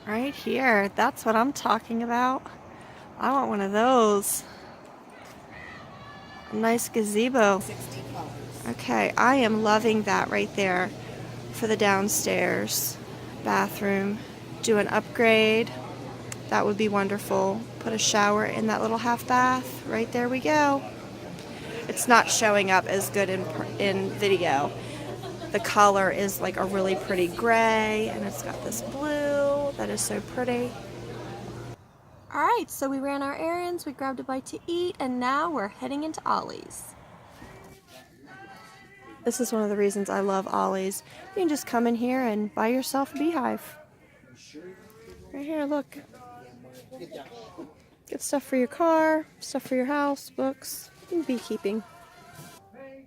Right here. That's what I'm talking about. I want one of those. A nice gazebo. Okay, I am loving that right there for the downstairs bathroom. Do an upgrade. That would be wonderful. Put a shower in that little half bath. Right there we go. It's not showing up as good in video. The color is like a really pretty gray, and it's got this blue that is so pretty. Alright, so we ran our errands, we grabbed a bite to eat, and now we're heading into Ollie's. This is one of the reasons I love Ollies. You can just come in here and buy yourself a beehive. Right here, look. Get stuff for your car, stuff for your house, books, and beekeeping.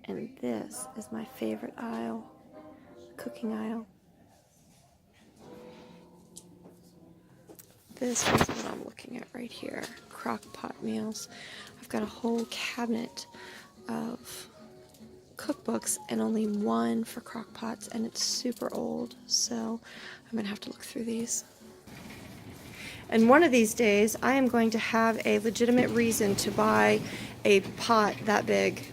And this is my favorite aisle, cooking aisle. This is what I'm looking at right here, crock pot meals. I've got a whole cabinet of cookbooks and only one for crock pots, and it's super old, so I'm gonna have to look through these. And one of these days I am going to have a legitimate reason to buy a pot that big.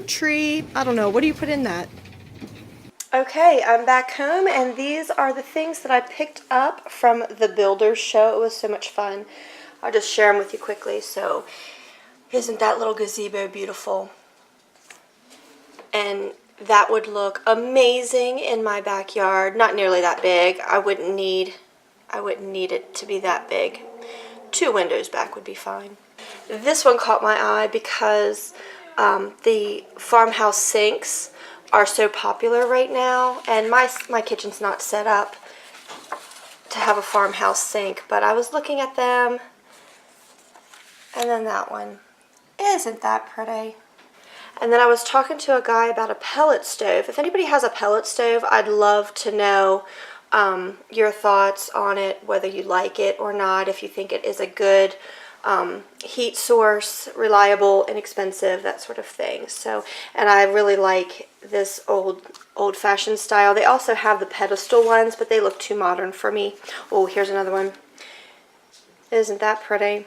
Tree, I don't know, what do you put in that? Okay, I'm back home, and these are the things that I picked up from the Builders show. It was so much fun. I'll just share them with you quickly. So, isn't that little gazebo beautiful? And that would look amazing in my backyard. Not nearly that big. I wouldn't need it to be that big. 2 windows back would be fine. This one caught my eye because the farmhouse sinks are so popular right now, and my kitchen's not set up to have a farmhouse sink, but I was looking at them, and then that one. Isn't that pretty? And then I was talking to a guy about a pellet stove. If anybody has a pellet stove, I'd love to know your thoughts on it, whether you like it or not, if you think it is a good heat source, reliable, inexpensive, that sort of thing. So, and I really like this old-fashioned style. They also have the pedestal ones, but they look too modern for me. Oh, here's another one. Isn't that pretty?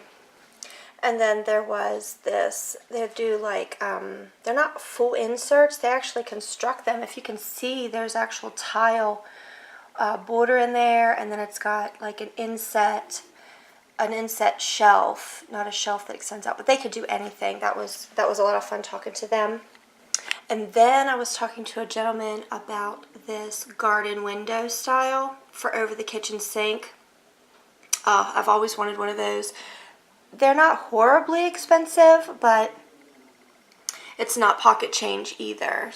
And then there was this, they do like, they're not full inserts, they actually construct them. If you can see, there's actual tile border in there, and then it's got like an inset shelf, not a shelf that extends out, but they could do anything. That was a lot of fun talking to them. And then I was talking to a gentleman about this garden window style for over the kitchen sink. I've always wanted one of those. They're not horribly expensive, but it's not pocket change either.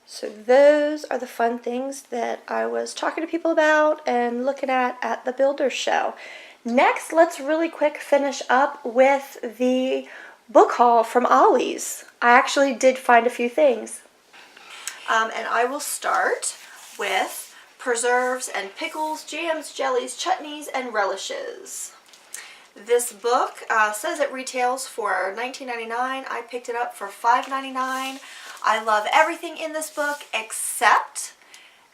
So those are the fun things that I was talking to people about and looking at the Builders show. Next, let's really quick finish up with the book haul from Ollies. I actually did find a few things. And I will start with preserves and pickles, jams, jellies, chutneys, and relishes. This book says it retails for $19.99. I picked it up for $5.99. I love everything in this book except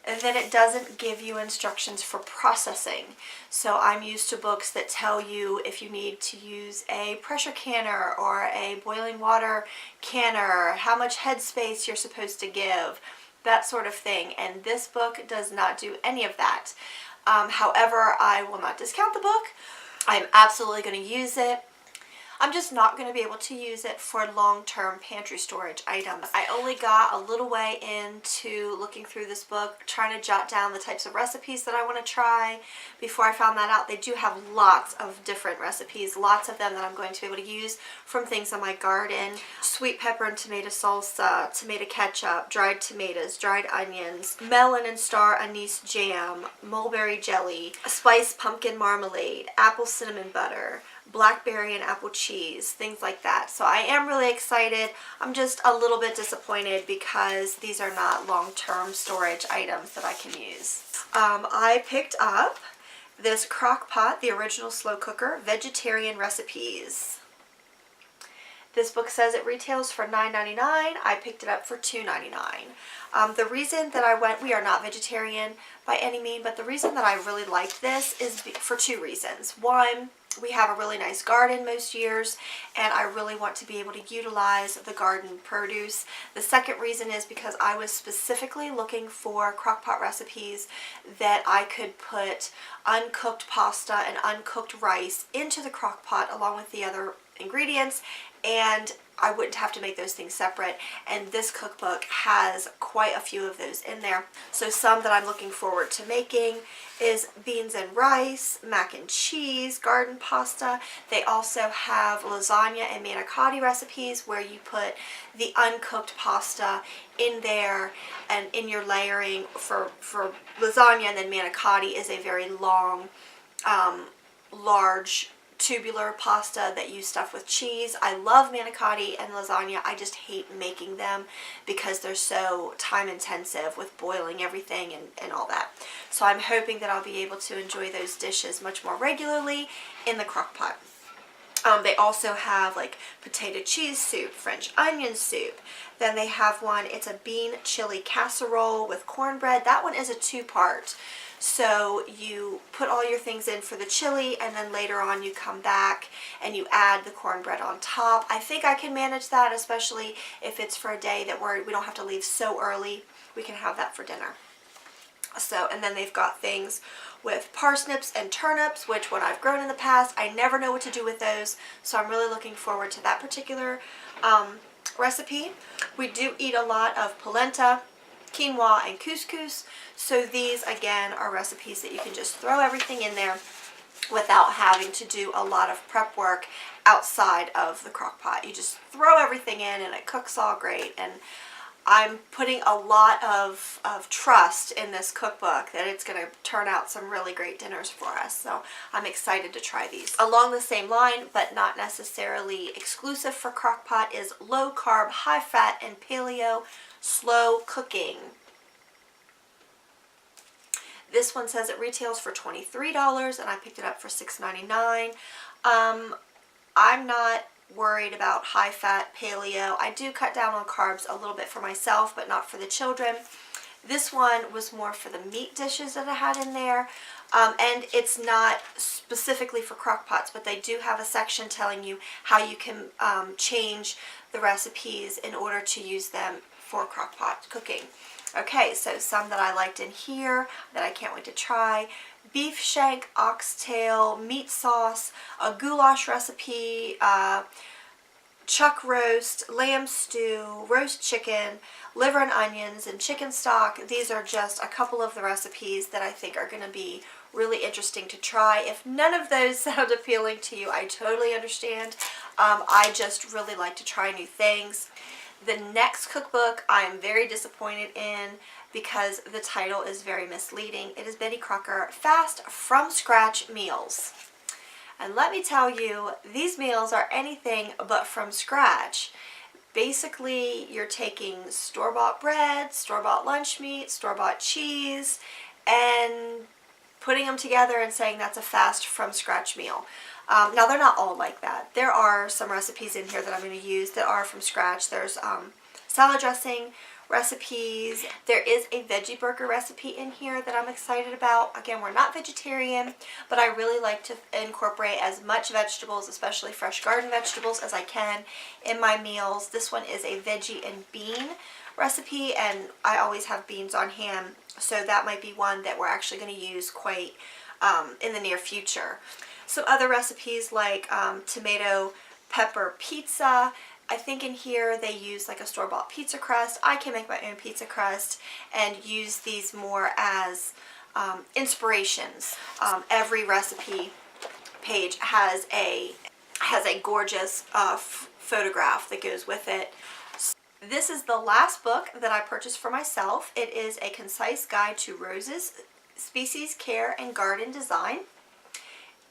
that it doesn't give you instructions for processing. So I'm used to books that tell you if you need to use a pressure canner or a boiling water canner, how much headspace you're supposed to give, that sort of thing. And this book does not do any of that. However, I will not discount the book. I'm absolutely going to use it. I'm just not going to be able to use it for long-term pantry storage items. I only got a little way into looking through this book, trying to jot down the types of recipes that I want to try. Before I found that out, they do have lots of different recipes, lots of them that I'm going to be able to use from things in my garden. Sweet pepper and tomato salsa, tomato ketchup, dried tomatoes, dried onions, melon and star anise jam, mulberry jelly, spiced pumpkin marmalade, apple cinnamon butter, blackberry and apple cheese, things like that. So I am really excited. I'm just a little bit disappointed because these are not long-term storage items that I can use. I picked up this crock pot, the original slow cooker, vegetarian recipes. This book says it retails for $9.99. I picked it up for $2.99. The reason that we are not vegetarian by any means, but the reason that I really liked this is for two reasons. One, we have a really nice garden most years, and I really want to be able to utilize the garden produce. The second reason is because I was specifically looking for crock-pot recipes that I could put uncooked pasta and uncooked rice into the crock-pot along with the other ingredients, and I wouldn't have to make those things separate, and this cookbook has quite a few of those in there. So some that I'm looking forward to making is beans and rice, mac and cheese, garden pasta. They also have lasagna and manicotti recipes where you put the uncooked pasta in there and in your layering for lasagna, and then manicotti is a very long, large tubular pasta that you stuff with cheese. I love manicotti and lasagna. I just hate making them because they're so time intensive with boiling everything and all that. So I'm hoping that I'll be able to enjoy those dishes much more regularly in the crock pot. They also have like potato cheese soup, French onion soup. Then they have one, it's a bean chili casserole with cornbread. That one is a two-part. So you put all your things in for the chili, and then later on you come back and you add the cornbread on top. I think I can manage that, especially if it's for a day that we don't have to leave so early. We can have that for dinner. So, and then they've got things with parsnips and turnips, which when I've grown in the past, I never know what to do with those. So I'm really looking forward to that particular recipe. We do eat a lot of polenta, quinoa, and couscous. So these again are recipes that you can just throw everything in there without having to do a lot of prep work outside of the crock pot. You just throw everything in and it cooks all great. And I'm putting a lot of trust in this cookbook that it's going to turn out some really great dinners for us. So I'm excited to try these. Along the same line, but not necessarily exclusive for crock pot, is low carb, high fat, and paleo slow cooking. This one says it retails for $23 and I picked it up for $6.99. I'm not worried about high fat paleo. I do cut down on carbs a little bit for myself, but not for the children. This one was more for the meat dishes that I had in there. And it's not specifically for crock pots, but they do have a section telling you how you can change the recipes in order to use them for crock pot cooking. Okay, so some that I liked in here that I can't wait to try: beef shank, oxtail, meat sauce, a goulash recipe, chuck roast, lamb stew, roast chicken, liver and onions, and chicken stock. These are just a couple of the recipes that I think are going to be really interesting to try. If none of those sound appealing to you, I totally understand. I just really like to try new things. The next cookbook I am very disappointed in because the title is very misleading. It is Betty Crocker Fast From Scratch Meals. And let me tell you, these meals are anything but from scratch. Basically, you're taking store-bought bread, store-bought lunch meat, store-bought cheese, and putting them together and saying that's a fast from scratch meal. Now, they're not all like that. There are some recipes in here that I'm going to use that are from scratch. There's salad dressing recipes. There is a veggie burger recipe in here that I'm excited about. Again, we're not vegetarian, but I really like to incorporate as much vegetables, especially fresh garden vegetables, as I can in my meals. This one is a veggie and bean recipe, and I always have beans on hand, so that might be one that we're actually going to use quite in the near future. Some other recipes like tomato pepper pizza. I think in here they use like a store-bought pizza crust. I can make my own pizza crust and use these more as inspirations. Every recipe page has a gorgeous photograph that goes with it. This is the last book that I purchased for myself. It is A Concise Guide to Roses, Species Care, and Garden Design.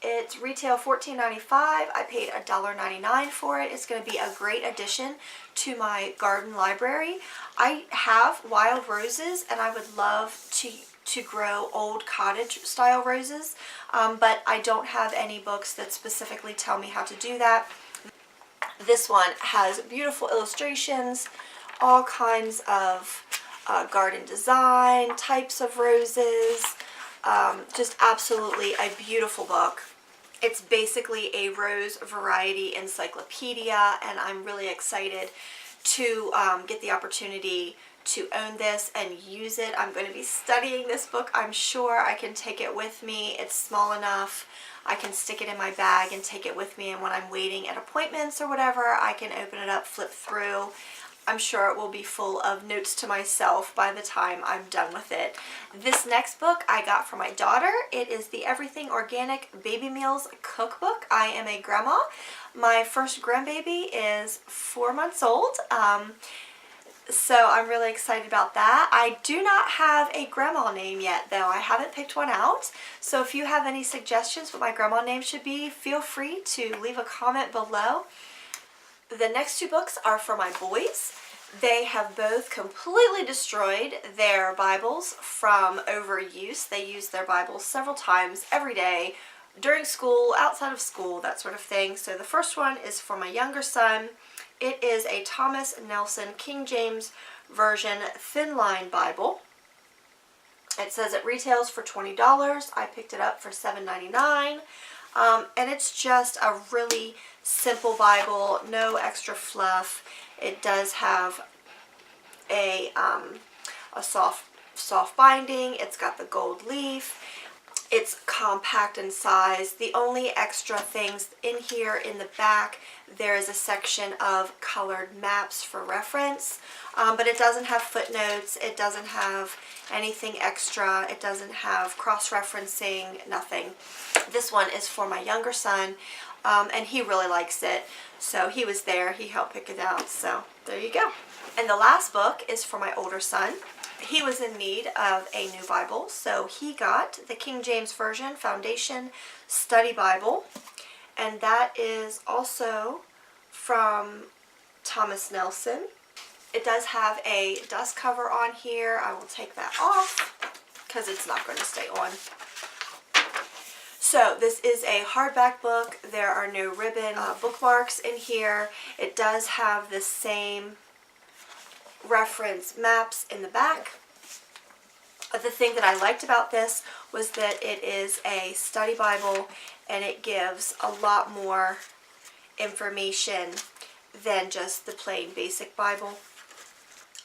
It's retail $14.95. I paid $1.99 for it. It's going to be a great addition to my garden library. I have wild roses and I would love to grow old cottage style roses, but I don't have any books that specifically tell me how to do that. This one has beautiful illustrations, all kinds of garden design, types of roses, just absolutely a beautiful book. It's basically a rose variety encyclopedia, and I'm really excited to get the opportunity to own this and use it. I'm going to be studying this book. I'm sure I can take it with me. It's small enough. I can stick it in my bag and take it with me, and when I'm waiting at appointments or whatever, I can open it up, flip through. I'm sure it will be full of notes to myself by the time I'm done with it. This next book I got for my daughter. It is the Everything Organic Baby Meals Cookbook. I am a grandma. My first grandbaby is 4 months old. So I'm really excited about that. I do not have a grandma name yet, though. I haven't picked one out. So if you have any suggestions what my grandma name should be, feel free to leave a comment below. The next two books are for my boys. They have both completely destroyed their Bibles from overuse. They use their Bibles several times every day, during school, outside of school, that sort of thing. So the first one is for my younger son. It is a Thomas Nelson King James Version Thin Line Bible. It says it retails for $20. I picked it up for $7.99. And it's just a really simple Bible, no extra fluff. It does have a soft binding. It's got the gold leaf. It's compact in size. The only extra things in here in the back, there is a section of colored maps for reference, but it doesn't have footnotes. It doesn't have anything extra. It doesn't have cross-referencing, nothing. This one is for my younger son, and he really likes it. So he was there. He helped pick it out. So there you go. And the last book is for my older son. He was in need of a new Bible, so he got the King James Version Foundation Study Bible, and that is also from Thomas Nelson. It does have a dust cover on here. I will take that off because it's not going to stay on. So this is a hardback book. There are no ribbon bookmarks in here. It does have the same reference maps in the back. But the thing that I liked about this was that it is a study Bible, and it gives a lot more information than just the plain basic Bible.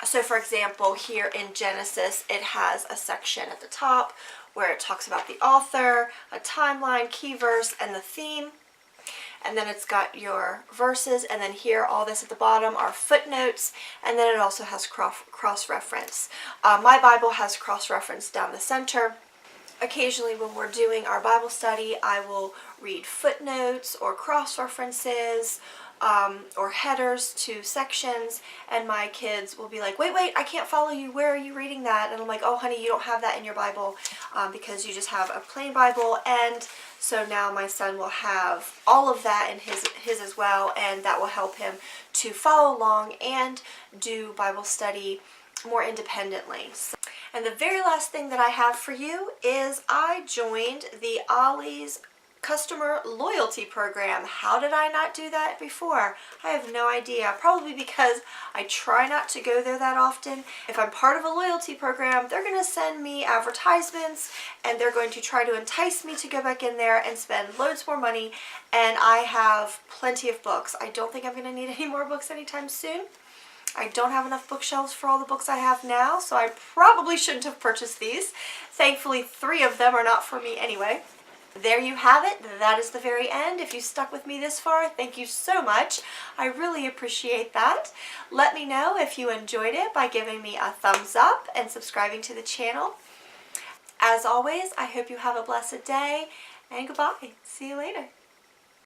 So for example, here in Genesis, it has a section at the top where it talks about the author, a timeline, key verse, and the theme. And then it's got your verses, and then here, all this at the bottom are footnotes, and then it also has cross-reference. My Bible has cross-reference down the center. Occasionally when we're doing our Bible study, I will read footnotes or cross-references or headers to sections, and my kids will be like, wait, I can't follow you. Where are you reading that? And I'm like, oh, honey, you don't have that in your Bible because you just have a plain Bible. And so now my son will have all of that in his as well, and that will help him to follow along and do Bible study more independently. And the very last thing that I have for you is I joined the Ollies customer loyalty program. How did I not do that before? I have no idea. Probably because I try not to go there that often. If I'm part of a loyalty program, they're going to send me advertisements, and they're going to try to entice me to go back in there and spend loads more money, and I have plenty of books. I don't think I'm going to need any more books anytime soon. I don't have enough bookshelves for all the books I have now, so I probably shouldn't have purchased these. Thankfully, 3 of them are not for me anyway. There you have it. That is the very end. If you stuck with me this far, thank you so much. I really appreciate that. Let me know if you enjoyed it by giving me a thumbs up and subscribing to the channel. As always, I hope you have a blessed day, and goodbye. See you later.